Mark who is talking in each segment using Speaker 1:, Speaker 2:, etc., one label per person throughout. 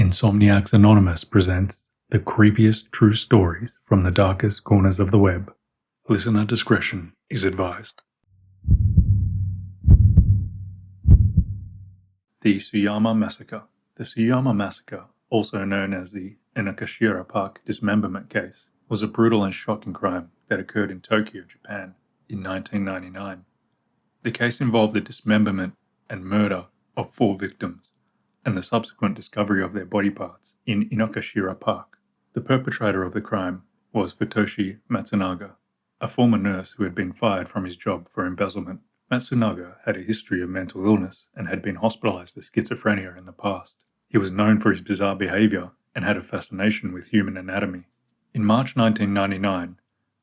Speaker 1: Insomniacs Anonymous presents the creepiest true stories from the darkest corners of the web. Listener discretion is advised. The Tsuyama Massacre. The Tsuyama Massacre, also known as the Inokashira Park dismemberment case, was a brutal and shocking crime that occurred in Tokyo, Japan, in 1999. The case involved the dismemberment and murder of 4 victims, and the subsequent discovery of their body parts in Inokashira Park. The perpetrator of the crime was Futoshi Matsunaga, a former nurse who had been fired from his job for embezzlement. Matsunaga had a history of mental illness and had been hospitalized for schizophrenia in the past. He was known for his bizarre behavior and had a fascination with human anatomy. In March 1999,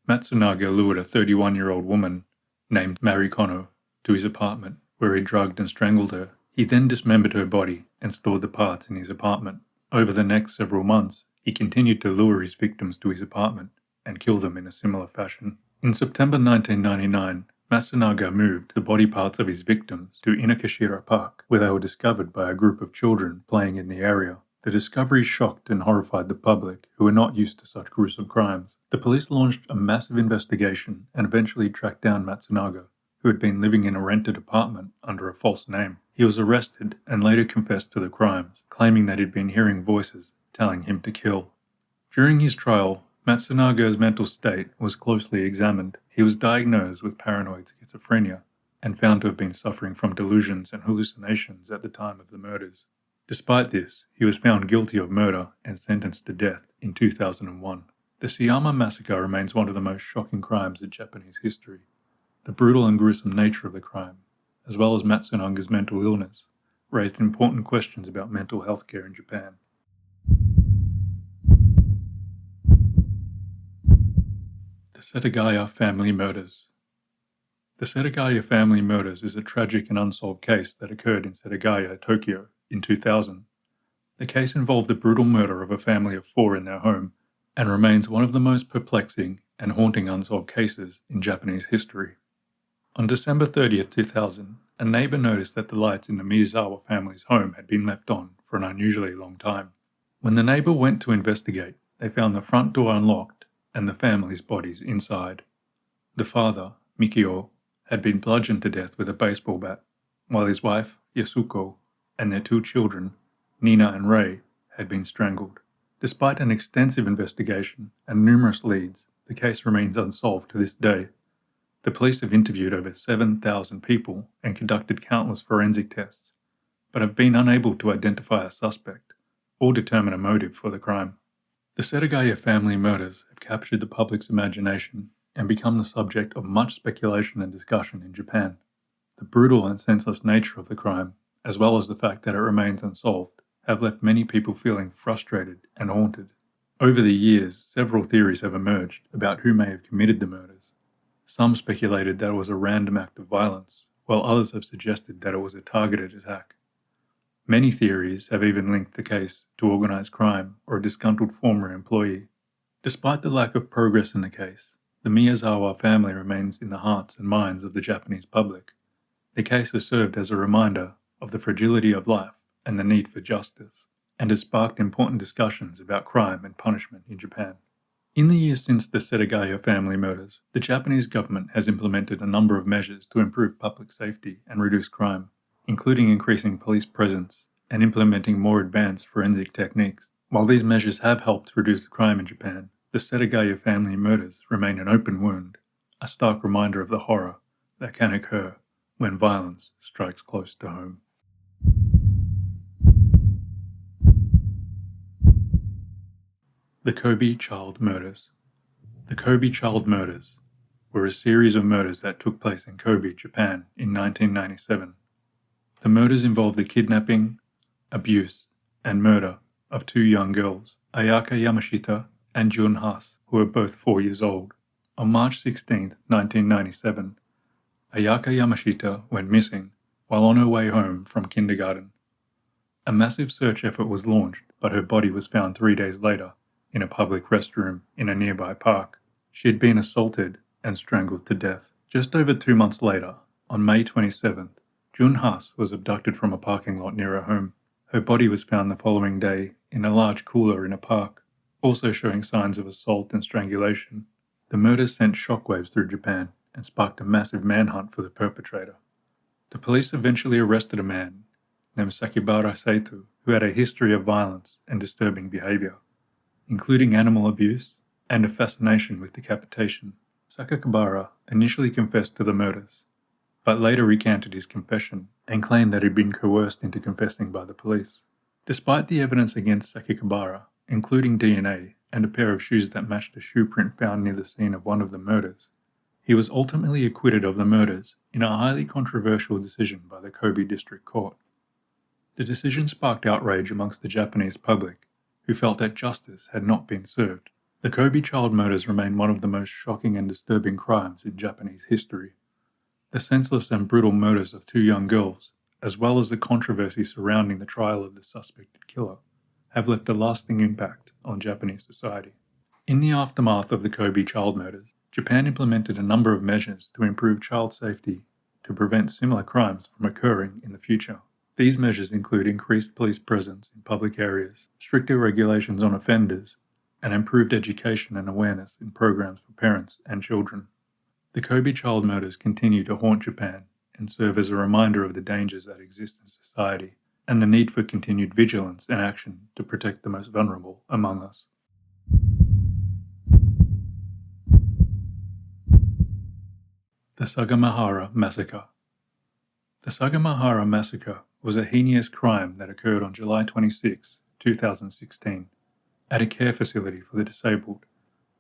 Speaker 1: Matsunaga lured a 31-year-old woman named Marikono to his apartment, where he drugged and strangled her. He then dismembered her body and stored the parts in his apartment. Over the next several months, he continued to lure his victims to his apartment and kill them in a similar fashion. In September 1999, Matsunaga moved the body parts of his victims to Inokashira Park, where they were discovered by a group of children playing in the area. The discovery shocked and horrified the public, who were not used to such gruesome crimes. The police launched a massive investigation and eventually tracked down Matsunaga, who had been living in a rented apartment under a false name. He was arrested and later confessed to the crimes, claiming that he'd been hearing voices telling him to kill. During his trial, Matsunaga's mental state was closely examined. He was diagnosed with paranoid schizophrenia and found to have been suffering from delusions and hallucinations at the time of the murders. Despite this, he was found guilty of murder and sentenced to death in 2001. The Tsuyama Massacre remains one of the most shocking crimes in Japanese history. The brutal and gruesome nature of the crime, as well as Matsunaga's mental illness, raised important questions about mental health care in Japan. The Setagaya family murders. The Setagaya family murders is a tragic and unsolved case that occurred in Setagaya, Tokyo, in 2000. The case involved the brutal murder of a family of 4 in their home and remains one of the most perplexing and haunting unsolved cases in Japanese history. On December 30th, 2000, a neighbor noticed that the lights in the Miyazawa family's home had been left on for an unusually long time. When the neighbor went to investigate, they found the front door unlocked and the family's bodies inside. The father, Mikio, had been bludgeoned to death with a baseball bat, while his wife, Yasuko, and their 2 children, Nina and Rei, had been strangled. Despite an extensive investigation and numerous leads, the case remains unsolved to this day. The police have interviewed over 7,000 people and conducted countless forensic tests, but have been unable to identify a suspect or determine a motive for the crime. The Setagaya family murders have captured the public's imagination and become the subject of much speculation and discussion in Japan. The brutal and senseless nature of the crime, as well as the fact that it remains unsolved, have left many people feeling frustrated and haunted. Over the years, several theories have emerged about who may have committed the murders. Some speculated that it was a random act of violence, while others have suggested that it was a targeted attack. Many theories have even linked the case to organized crime or a disgruntled former employee. Despite the lack of progress in the case, the Miyazawa family remains in the hearts and minds of the Japanese public. The case has served as a reminder of the fragility of life and the need for justice, and has sparked important discussions about crime and punishment in Japan. In the years since the Setagaya family murders, the Japanese government has implemented a number of measures to improve public safety and reduce crime, including increasing police presence and implementing more advanced forensic techniques. While these measures have helped reduce crime in Japan, the Setagaya family murders remain an open wound, a stark reminder of the horror that can occur when violence strikes close to home. The Kobe child murders. The Kobe child murders were a series of murders that took place in Kobe, Japan in 1997. The murders involved the kidnapping, abuse, and murder of 2 young girls, Ayaka Yamashita and Jun Has, who were both 4 years old. On March 16, 1997, Ayaka Yamashita went missing while on her way home from kindergarten. A massive search effort was launched, but her body was found 3 days later in a public restroom in a nearby park. She had been assaulted and strangled to death. Just over 2 months later, on May 27th, Jun Has was abducted from a parking lot near her home. Her body was found the following day in a large cooler in a park, also showing signs of assault and strangulation. The murders sent shockwaves through Japan and sparked a massive manhunt for the perpetrator. The police eventually arrested a man named Sakibara Saito who had a history of violence and disturbing behavior, including animal abuse and a fascination with decapitation. Sakibara initially confessed to the murders, but later recanted his confession and claimed that he'd been coerced into confessing by the police. Despite the evidence against Sakibara, including DNA and a pair of shoes that matched a shoe print found near the scene of one of the murders, he was ultimately acquitted of the murders in a highly controversial decision by the Kobe District Court. The decision sparked outrage amongst the Japanese public, who felt that justice had not been served. The Kobe child murders remain one of the most shocking and disturbing crimes in Japanese history. The senseless and brutal murders of two young girls, as well as the controversy surrounding the trial of the suspected killer, have left a lasting impact on Japanese society. In the aftermath of the Kobe child murders, Japan implemented a number of measures to improve child safety to prevent similar crimes from occurring in the future. These measures include increased police presence in public areas, stricter regulations on offenders, and improved education and awareness in programs for parents and children. The Kobe child murders continue to haunt Japan and serve as a reminder of the dangers that exist in society and the need for continued vigilance and action to protect the most vulnerable among us. The Sagamihara Massacre. The Sagamihara Massacre was a heinous crime that occurred on July 26, 2016, at a care facility for the disabled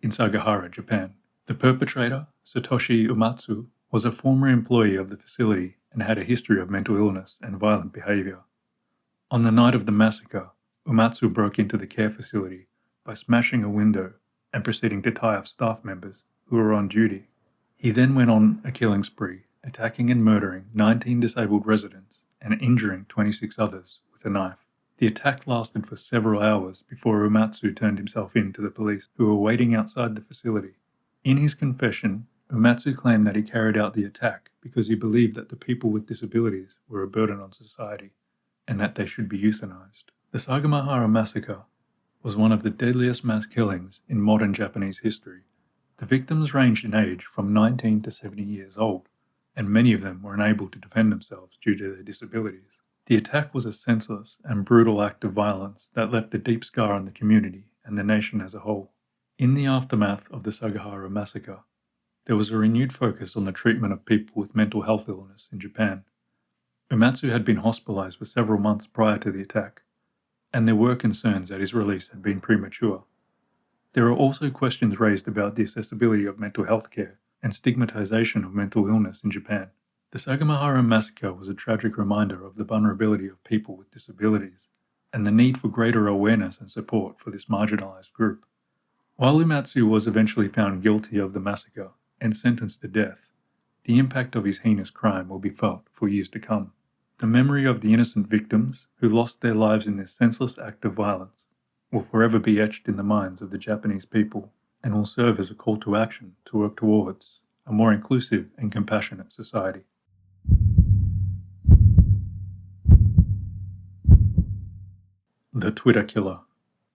Speaker 1: in Sagamihara, Japan. The perpetrator, Satoshi Uematsu, was a former employee of the facility and had a history of mental illness and violent behavior. On the night of the massacre, Uematsu broke into the care facility by smashing a window and proceeding to tie up staff members who were on duty. He then went on a killing spree, attacking and murdering 19 disabled residents and injuring 26 others with a knife. The attack lasted for several hours before Uematsu turned himself in to the police, who were waiting outside the facility. In his confession, Uematsu claimed that he carried out the attack because he believed that the people with disabilities were a burden on society and that they should be euthanized. The Sagamihara Massacre was one of the deadliest mass killings in modern Japanese history. The victims ranged in age from 19 to 70 years old, and many of them were unable to defend themselves due to their disabilities. The attack was a senseless and brutal act of violence that left a deep scar on the community and the nation as a whole. In the aftermath of the Sagamihara Massacre, there was a renewed focus on the treatment of people with mental health illness in Japan. Uematsu had been hospitalized for several months prior to the attack, and there were concerns that his release had been premature. There are also questions raised about the accessibility of mental health care and stigmatization of mental illness in Japan. The Sagamihara Massacre was a tragic reminder of the vulnerability of people with disabilities and the need for greater awareness and support for this marginalized group. While Uematsu was eventually found guilty of the massacre and sentenced to death, the impact of his heinous crime will be felt for years to come. The memory of the innocent victims who lost their lives in this senseless act of violence will forever be etched in the minds of the Japanese people and will serve as a call to action to work towards a more inclusive and compassionate society. The Twitter Killer.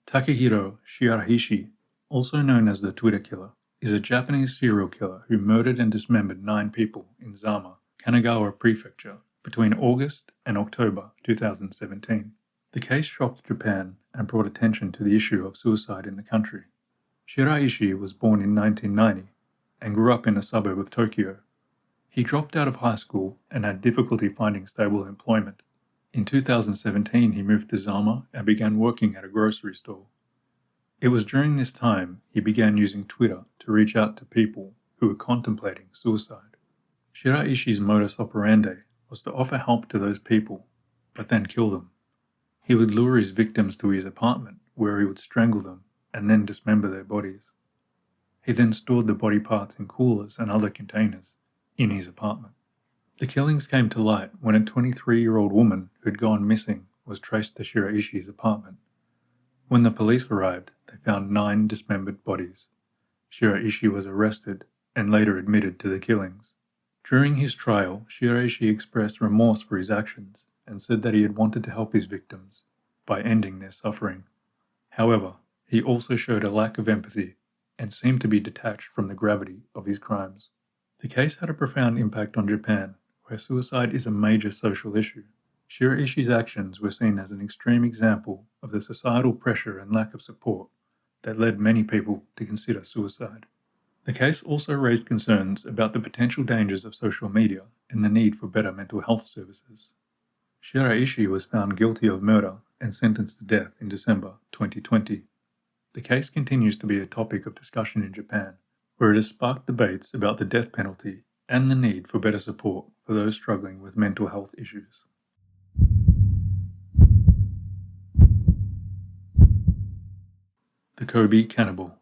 Speaker 1: Takehiro Shirahishi, also known as the Twitter Killer, is a Japanese serial killer who murdered and dismembered 9 people in Zama, Kanagawa Prefecture, between August and October 2017. The case shocked Japan and brought attention to the issue of suicide in the country. Shiraishi was born in 1990 and grew up in a suburb of Tokyo. He dropped out of high school and had difficulty finding stable employment. In 2017, he moved to Zama and began working at a grocery store. It was during this time he began using Twitter to reach out to people who were contemplating suicide. Shiraishi's modus operandi was to offer help to those people, but then kill them. He would lure his victims to his apartment, where he would strangle them and then dismember their bodies. He then stored the body parts in coolers and other containers in his apartment. The killings came to light when a 23-year-old woman who had gone missing was traced to Shiraishi's apartment. When the police arrived, they found 9 dismembered bodies. Shiraishi was arrested and later admitted to the killings. During his trial, Shiraishi expressed remorse for his actions and said that he had wanted to help his victims by ending their suffering. However, he also showed a lack of empathy and seemed to be detached from the gravity of his crimes. The case had a profound impact on Japan, where suicide is a major social issue. Shiraishi's actions were seen as an extreme example of the societal pressure and lack of support that led many people to consider suicide. The case also raised concerns about the potential dangers of social media and the need for better mental health services. Shiraishi was found guilty of murder and sentenced to death in December 2020. The case continues to be a topic of discussion in Japan, where it has sparked debates about the death penalty and the need for better support for those struggling with mental health issues. The Kobe Cannibal.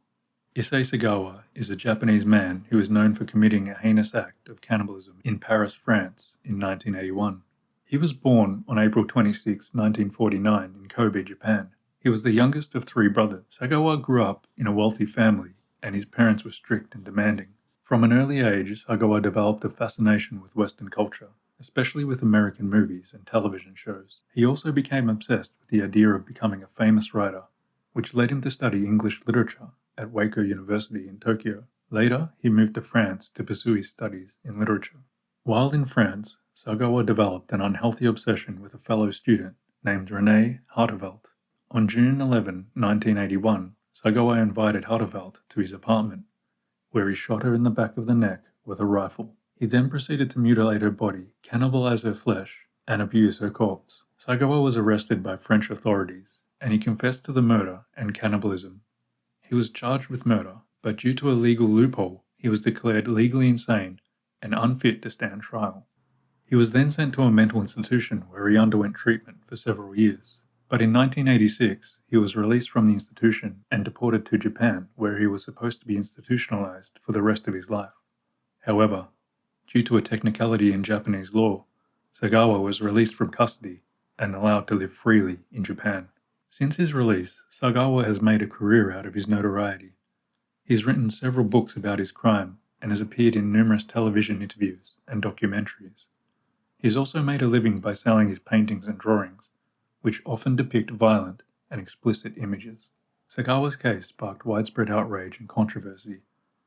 Speaker 1: Issei Sagawa is a Japanese man who is known for committing a heinous act of cannibalism in Paris, France in 1981. He was born on April 26, 1949 in Kobe, Japan. He was the youngest of three brothers. Sagawa grew up in a wealthy family and his parents were strict and demanding. From an early age, Sagawa developed a fascination with Western culture, especially with American movies and television shows. He also became obsessed with the idea of becoming a famous writer, which led him to study English literature at Waco University in Tokyo. Later, he moved to France to pursue his studies in literature. While in France, Sagawa developed an unhealthy obsession with a fellow student named Renée Hartevelt. On June 11, 1981, Sagawa invited Hartevelt to his apartment, where he shot her in the back of the neck with a rifle. He then proceeded to mutilate her body, cannibalize her flesh, and abuse her corpse. Sagawa was arrested by French authorities, and he confessed to the murder and cannibalism. He was charged with murder, but due to a legal loophole, he was declared legally insane and unfit to stand trial. He was then sent to a mental institution where he underwent treatment for several years. But in 1986, he was released from the institution and deported to Japan, where he was supposed to be institutionalized for the rest of his life. However, due to a technicality in Japanese law, Sagawa was released from custody and allowed to live freely in Japan. Since his release, Sagawa has made a career out of his notoriety. He's written several books about his crime and has appeared in numerous television interviews and documentaries. He's also made a living by selling his paintings and drawings, which often depict violent and explicit images. Sagawa's case sparked widespread outrage and controversy,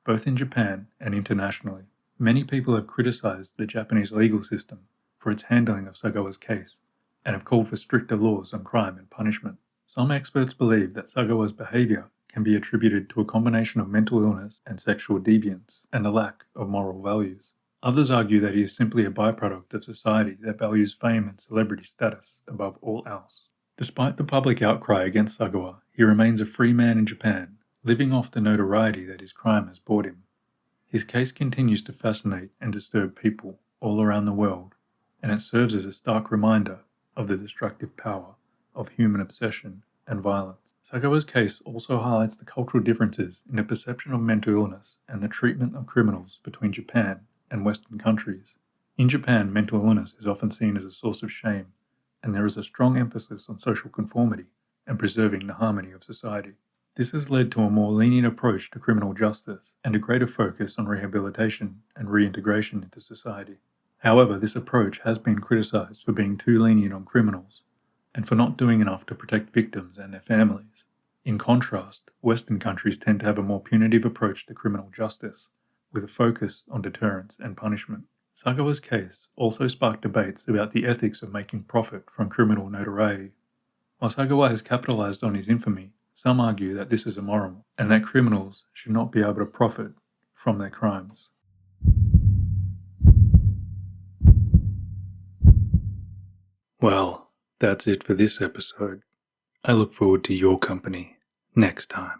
Speaker 1: both in Japan and internationally. Many people have criticized the Japanese legal system for its handling of Sagawa's case and have called for stricter laws on crime and punishment. Some experts believe that Sagawa's behavior can be attributed to a combination of mental illness and sexual deviance and a lack of moral values. Others argue that he is simply a byproduct of society that values fame and celebrity status above all else. Despite the public outcry against Sagawa, he remains a free man in Japan, living off the notoriety that his crime has brought him. His case continues to fascinate and disturb people all around the world, and it serves as a stark reminder of the destructive power of human obsession and violence. Sagawa's case also highlights the cultural differences in the perception of mental illness and the treatment of criminals between Japan and Western countries. In Japan, mental illness is often seen as a source of shame, and there is a strong emphasis on social conformity and preserving the harmony of society. This has led to a more lenient approach to criminal justice and a greater focus on rehabilitation and reintegration into society. However, this approach has been criticized for being too lenient on criminals and for not doing enough to protect victims and their families. In contrast, Western countries tend to have a more punitive approach to criminal justice, with a focus on deterrence and punishment. Sagawa's case also sparked debates about the ethics of making profit from criminal notoriety. While Sagawa has capitalized on his infamy, some argue that this is immoral and that criminals should not be able to profit from their crimes. Well, that's it for this episode. I look forward to your company next time.